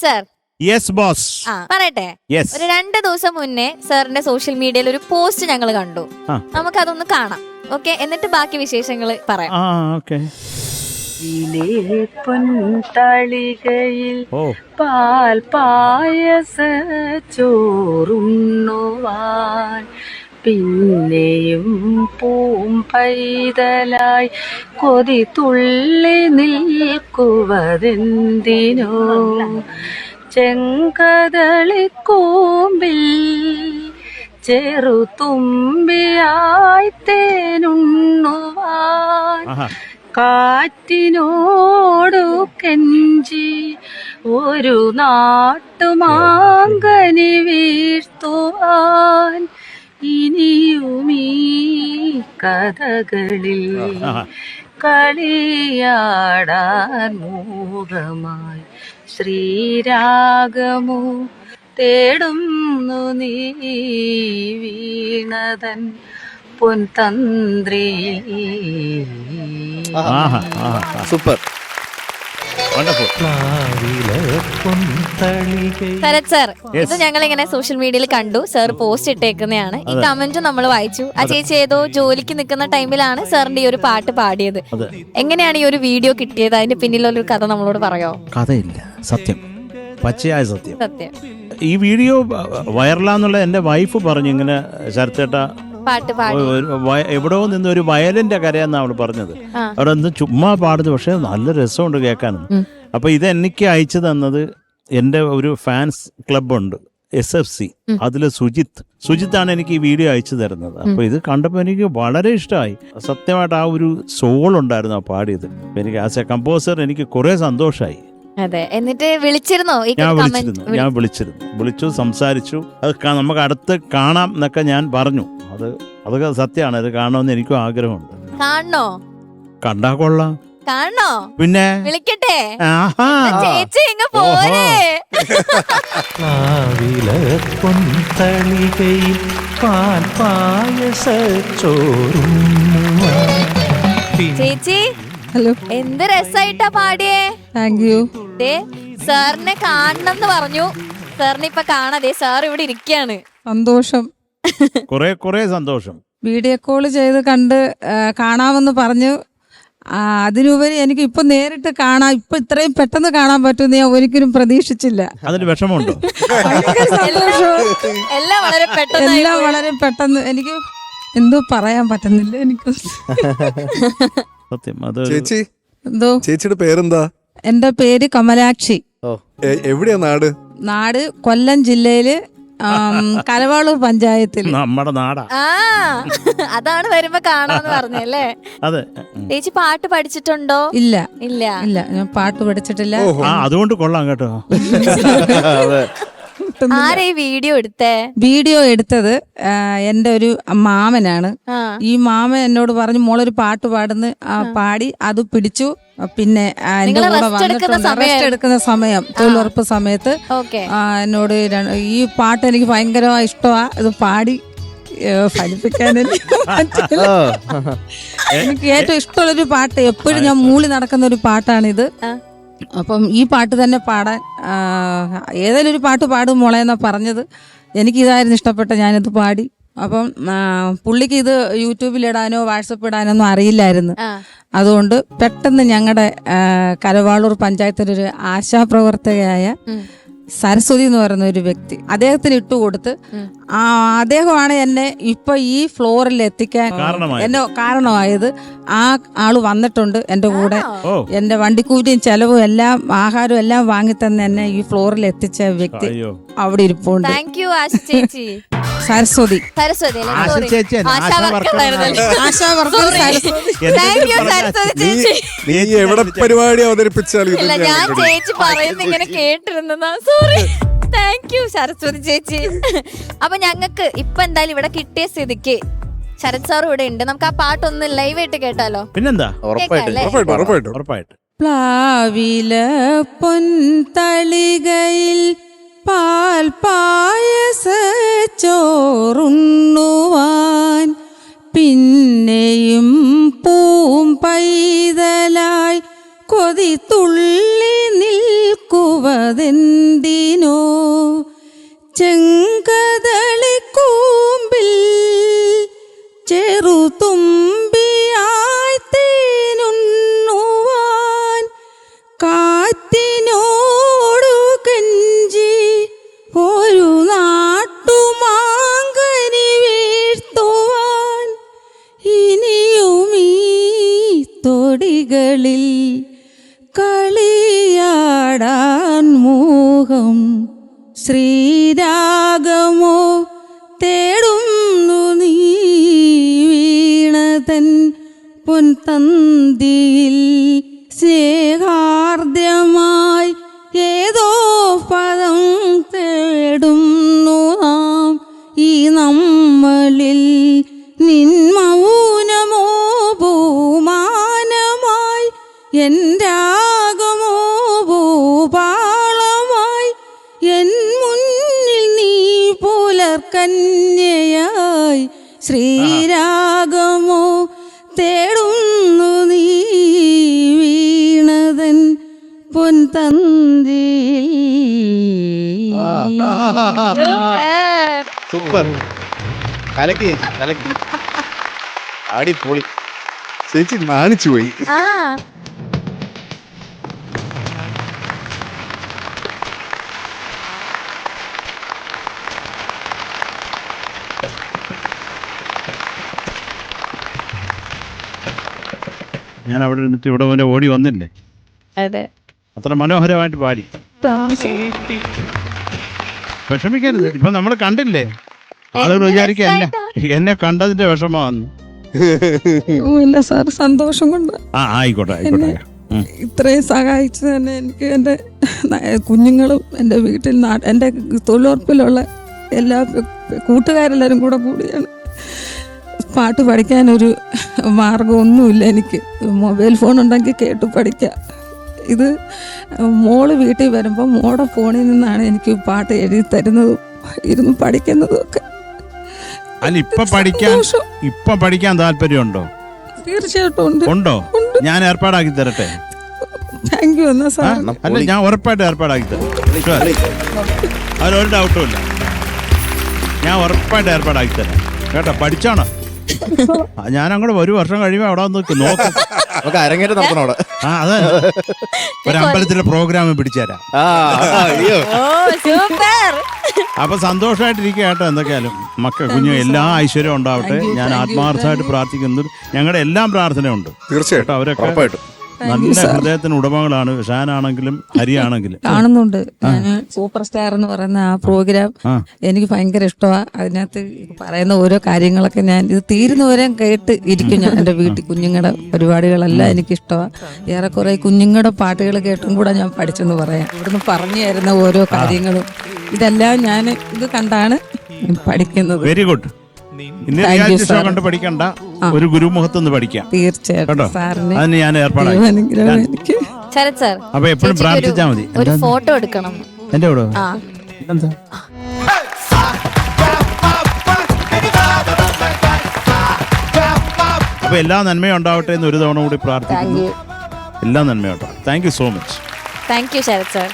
Sarath sir. Yes boss. പറയട്ടെ, ഒരു 2 ദിവസം മുന്നേ സാറിന്റെ സോഷ്യൽ മീഡിയയിൽ ഒരു പോസ്റ്റ് ഞങ്ങൾ കണ്ടു. നമുക്കതൊന്ന് കാണാം. ഓക്കെ, എന്നിട്ട് ബാക്കി വിശേഷങ്ങൾ പറയാം. പൊൻതളികയിൽ പാൽ പായസ ചോറുണ്ണുവാൻ പിന്നെയും പൂം പൈതലായി കൊതി തുള്ളി നിൽക്കുവതെന്തിനോ ചെങ്കദളിക്കൂമ്പിൽ ചെറുതുമ്പിയായി തേനുണ്ണുവാൻ കാറ്റിനോടു കെഞ്ചി ഒരു നാട്ടുമാങ്കനി വീഴ്ത്തുവാൻ ഇനിയുമീ കഥകളിൽ കളിയാടാൻ മൂകമായി ശ്രീരാഗമോ തേടുന്നു നീ വീണതൻ പൊൻതന്ത്രി. സൂപ്പർ. ശരത് സർ, ഇത് ഞങ്ങൾ ഇങ്ങനെ സോഷ്യൽ മീഡിയയിൽ കണ്ടു. സർ പോസ്റ്റ് ഇട്ടേക്കുന്നതാണ്. ഈ കമന്റ് നമ്മൾ വായിച്ചു. ആ ചേച്ചി ഏതോ ജോലിക്ക് നിൽക്കുന്ന ടൈമിലാണ് സാറിന്റെ ഈ ഒരു പാട്ട് പാടിയത്. എങ്ങനെയാണ് ഈ ഒരു വീഡിയോ കിട്ടിയത്? അതിന്റെ പിന്നിലൊരു കഥ നമ്മളോട് പറയോ? കഥയില്ല, സത്യം, പച്ചയായ സത്യം. സത്യം. ഈ വീഡിയോ വൈറലാന്നുള്ള എന്റെ വൈഫ് പറഞ്ഞു, ഇങ്ങനെ ശരത്തേട്ടാ പാട്ട് പാടി എവിടെയോ നിന്ന് ഒരു വയലിന്റെ കരയെന്നാ അവള് പറഞ്ഞത്. അവിടെ നിന്ന് ചുമ്മാ പാടുന്നത്, പക്ഷെ നല്ല രസമുണ്ട് കേൾക്കാനും. അപ്പൊ ഇത് എനിക്ക് അയച്ചു തന്നത് എന്റെ ഒരു ഫാൻസ് ക്ലബുണ്ട്, SFC. അതില് സുജിത്താണ് എനിക്ക് ഈ വീഡിയോ അയച്ചു തരുന്നത്. അപ്പൊ ഇത് കണ്ടപ്പോ എനിക്ക് വളരെ ഇഷ്ടമായി. സത്യമായിട്ട് ആ ഒരു സോൾ ഉണ്ടായിരുന്നു ആ പാടിയത്. എനിക്ക് ആസ് എ കമ്പോസർ എനിക്ക് കുറെ സന്തോഷമായി. അതെ. എന്നിട്ട് വിളിച്ചിരുന്നോ? ഞാൻ വിളിച്ചു, സംസാരിച്ചു. അത് നമുക്ക് അടുത്ത് കാണാം എന്നൊക്കെ ഞാൻ പറഞ്ഞു. അതൊക്കെ സത്യമാണ്. അത് കാണണമെന്ന് എനിക്കും ആഗ്രഹമുണ്ട്. കാണണോ? കണ്ടാ കൊള്ളാം. കാണണോ? പിന്നെ വിളിക്കട്ടെ? ചേച്ചി ഇങ്ങ് പോരെ. ചേച്ചി, ഹലോ, എന്ത് രസായിട്ടാ പാടിയേ. Thank you. സാറിനെ കാണണം എന്ന് പറഞ്ഞു. സാറിനെ ഇപ്പൊ കാണാതെ സാർ ഇവിടെ ഇരിക്കാണ്. സന്തോഷം, കുറെ സന്തോഷം. വീഡിയോ കോൾ ചെയ്ത് കണ്ട് കാണാമെന്ന് പറഞ്ഞു. അതിനുപരി എനിക്ക് ഇപ്പൊ നേരിട്ട് കാണാം. ഇപ്പൊ ഇത്രയും പെട്ടെന്ന് കാണാൻ പറ്റുമെന്ന് ഞാൻ ഒരിക്കലും പ്രതീക്ഷിച്ചില്ല. അതിന് വിഷമമുണ്ടോ? എല്ലാം വളരെ പെട്ടെന്ന്. എനിക്ക് എന്തോ പറയാൻ പറ്റുന്നില്ല. എനിക്ക് സത്യം. ചേച്ചി, എന്തോ. ചേച്ചിയുടെ പേരെന്താ? എന്റെ പേര് കമലാക്ഷി. എവിടെയാ നാട് കൊല്ലം ജില്ലയില് കരവാളൂർ പഞ്ചായത്തിൽ. നമ്മുടെ നാടാ. അതാണ് വരുമ്പോ കാണാന്ന് പറഞ്ഞല്ലേ. അതെ. ചേച്ചി പാട്ട് പഠിച്ചിട്ടുണ്ടോ? ഇല്ല, ഞാൻ പാട്ട് പഠിച്ചിട്ടില്ല. അതുകൊണ്ട് കൊള്ളാം കേട്ടോ. ആരെ വീഡിയോ എടുത്തത് എന്റെ ഒരു മാമനാണ്. ഈ മാമൻ എന്നോട് പറഞ്ഞു, മോളൊരു പാട്ട് പാടുന്ന പാടി. അത് പിടിച്ചു. പിന്നെ എന്റെ കൂടെ വന്നിട്ടുണ്ട് റെസ്റ്റ് എടുക്കുന്ന സമയം, തൊഴിലുറപ്പ് സമയത്ത് എന്നോട് ഈ പാട്ട് എനിക്ക് ഭയങ്കരമായി ഇഷ്ടമാ. ഇത് പാടി ഫലിപ്പിക്കാൻ എനിക്ക് ഏറ്റവും ഇഷ്ടമുള്ളൊരു പാട്ട്. എപ്പോഴും ഞാൻ മൂളി നടക്കുന്ന ഒരു പാട്ടാണിത്. അപ്പം ഈ പാട്ട് തന്നെ പാടാൻ, ഏതെങ്കിലും ഒരു പാട്ട് പാടും മോളെന്നാ പറഞ്ഞത്. എനിക്കിതായിരുന്നു ഇഷ്ടപ്പെട്ട, ഞാനിത് പാടി. അപ്പം പുള്ളിക്ക് ഇത് യൂട്യൂബിലിടാനോ വാട്സപ്പ് ഇടാനോ ഒന്നും അറിയില്ലായിരുന്നു. അതുകൊണ്ട് പെട്ടെന്ന് ഞങ്ങളുടെ കരവാളൂർ പഞ്ചായത്തിലൊരു ആശാപ്രവർത്തകയായ സരസ്വതി എന്ന് പറയുന്ന ഒരു വ്യക്തി, അദ്ദേഹത്തിന് ഇട്ടുകൊടുത്ത്, അദ്ദേഹമാണ് എന്നെ ഇപ്പൊ ഈ ഫ്ലോറിൽ എത്തിക്കാൻ എന്നെ കാരണമായത്. ആ ആള് വന്നിട്ടുണ്ട് എന്റെ കൂടെ. എന്റെ വണ്ടിക്കൂലിയും ചെലവും എല്ലാം ആഹാരവും എല്ലാം വാങ്ങിത്തന്നെ എന്നെ ഈ ഫ്ലോറിൽ എത്തിച്ച വ്യക്തി അവിടെ ഇരിപ്പുണ്ട്. സരസ്വതി. എവിടെ പരിപാടി അവതരിപ്പിച്ചാലും ഞാൻ ചേച്ചി പറയുന്ന ഇങ്ങനെ കേട്ടിരുന്നതാ. സോറി. താങ്ക് യു സരസ്വതി ചേച്ചി. അപ്പൊ ഞങ്ങൾക്ക് ഇപ്പൊ എന്തായാലും ഇവിടെ കിട്ടിയ സ്ഥിതിക്ക് ശരത് സാർ ഇവിടെ ഉണ്ട്. നമുക്ക് ആ പാട്ടൊന്ന് ലൈവ് ആയിട്ട് കേട്ടാലോ? പിന്നെന്താ, ഉറപ്പായിട്ട്. പ്ലാവില പൊൻതളികയിൽ പാൽ പായസ ചോറുണ്ണുവാൻ പിന്നെയും പൂം പൈതലായി കൊതി തുള്ളി നിൽക്കുവതെന്തിനോ പാടുവതെന്തിനോ ചെങ്കതളിക്കൂമ്പിൽ ചെറുതുമ്പിയായി തേനുണ്ണുവാൻ കാറ്റിനോടു കെഞ്ചി ഒരു നാട്ടുമാങ്കനി വീഴ്ത്തുവാൻ ഇനിയുമീ തൊടികളിൽ കളിയാടാൻ മോഹം ശ്രീരാഗമോ തേടുന്നു നീ വീണതൻ പൊൻതന്തിയിൽ സ്നേഹാർദ്യമായി ഏതോ പദം തേടുന്നു നാം ഈ നമ്മളിൽ നിൻ മൗനമോ ഭൂമാനമായി എൻ രാഗമോ ഭൂപാളമായി എൻ മുന്നിൽ നീ പുലർക്കന്യയായി ശ്രീരാഗമോ തേടുന്നു നീ വീണതൻ പൊൻതന്തിയിൽ. സൂപ്പർ, കലക്കി കലക്കി, അടിപൊളി. ചേച്ചി നാണിച്ചു പോയി. ആ ഞാൻ അവിടെ ഇരുന്നിട്ട് ഇവിടെ വരെ ഓടി വന്നില്ലേ, അതെ. അത്ര മനോഹരമായിട്ട് പാടി. വിഷമിക്കരുത്, ഇപ്പൊ നമ്മൾ കണ്ടില്ലേ, ആളുകൾ വിചാരിക്കുക എന്നെ കണ്ടതിന്റെ വിഷമമാന്ന്. ഇല്ല സാർ, സന്തോഷം കൊണ്ട്. ആയിക്കോട്ടെ ആയിക്കോട്ടെ. ഇത്രയും സഹായിച്ചു തന്നെ എനിക്ക് എൻ്റെ കുഞ്ഞുങ്ങളും എൻ്റെ വീട്ടിൽ എൻ്റെ തൊഴിലുറപ്പിലുള്ള എല്ലാ കൂട്ടുകാരെല്ലാവരും കൂടിയാണ്. പാട്ട് പഠിക്കാനൊരു മാർഗമൊന്നുമില്ല എനിക്ക്. മൊബൈൽ ഫോൺ ഉണ്ടെങ്കിൽ കേട്ട് പഠിക്കാം. ഇത് മോള് വീട്ടിൽ വരുമ്പോൾ മോളുടെ ഫോണിൽ നിന്നാണ് എനിക്ക് പാട്ട് എഴുതി തരുന്നതും ഇരുന്ന് പഠിക്കുന്നതും ഒക്കെ. അല്ല, ഇപ്പൊ പഠിക്കാൻ താല്പര്യമുണ്ടോ? തീർച്ചയായിട്ടും ഉണ്ടോ? ഞാൻ ഏർപ്പാടാക്കി തരട്ടെ? Thank you. എന്നാ സാർ, അല്ല, ഞാൻ ഉറപ്പായിട്ട് ഏർപ്പാടാക്കി തരാം. അതിലൊരു ഡൗട്ടും ഇല്ല, ഞാൻ ഉറപ്പായിട്ട് ഏർപ്പാടാക്കി തരാം കേട്ടോ. പഠിച്ചോണം. ഞാൻ അങ്ങോട്ട് ഒരു വർഷം കഴിയുമ്പോ അവിടെ വന്ന് നോക്കും. നമുക്ക് അരങ്ങേറ്റം നടത്തണം അവിടെ. അതെ, ഒരു അമ്പലത്തിലെ പ്രോഗ്രാം പിടിച്ചുതരാം. ഓ സൂപ്പർ. അപ്പൊ സന്തോഷമായിട്ടിരിക്കുക കേട്ടോ. എന്തൊക്കെയാലും കുഞ്ഞു എല്ലാ ഐശ്വര്യം ഉണ്ടാവട്ടെ. ഞാൻ ആത്മാർത്ഥമായിട്ട് പ്രാർത്ഥിക്കുന്നത് ഞങ്ങളുടെ എല്ലാം പ്രാർത്ഥനയുണ്ട്. തീർച്ചയായിട്ടും, അവരൊക്കെ ഉറപ്പായിട്ടും നല്ല ഹൃദയത്തിന് ഉടമകളാണ്. ഷാനാണെങ്കിലും ഹരിയാണെങ്കിലും. കാണുന്നുണ്ട്. ഞാൻ സൂപ്പർ സ്റ്റാർ എന്ന് പറയുന്ന ആ പ്രോഗ്രാം എനിക്ക് ഭയങ്കര ഇഷ്ടമാണ്. അതിനകത്ത് പറയുന്ന ഓരോ കാര്യങ്ങളൊക്കെ ഞാൻ ഇത് തീരുന്നവരെ കേട്ട് ഇരിക്കും. ഞാൻ എൻ്റെ വീട്ടിൽ കുഞ്ഞുങ്ങളുടെ പരിപാടികളെല്ലാം എനിക്ക് ഇഷ്ടമാണ്. ഏറെക്കുറെ കുഞ്ഞുങ്ങളുടെ പാട്ടുകൾ കേട്ടും കൂടെ ഞാൻ പഠിച്ചെന്ന് പറയാം. ഇവിടുന്ന് പറഞ്ഞു തരുന്ന ഓരോ കാര്യങ്ങളും ഇതെല്ലാം ഞാൻ ഇത് കണ്ടാണ് പഠിക്കുന്നത്. Very good. ഇനി റിയാലിറ്റി ഷോ കണ്ട് പഠിക്കണ്ട, ഒരു ഗുരുമുഖത്തുനിന്ന് പഠിക്കാം. തീർച്ചയായിട്ടും സാറിന് അതിന് ഞാൻ ഏർപ്പാടാക്കി. എനിക്ക് ശരത് സാർ, അപ്പൊ എപ്പോഴും പ്രാർത്ഥിച്ചാൽ മതി. ഒരു ഫോട്ടോ എടുക്കണം. എന്റെ കൂടെ ആ എന്താ? അപ്പൊ എല്ലാ നന്മയും ഉണ്ടാവട്ടെ എന്ന് ഒരു തവണ കൂടി പ്രാർത്ഥിക്കുന്നു. എല്ലാ നന്മയും ഉണ്ടാവും. Thank you so much. Thank you Sharath sir.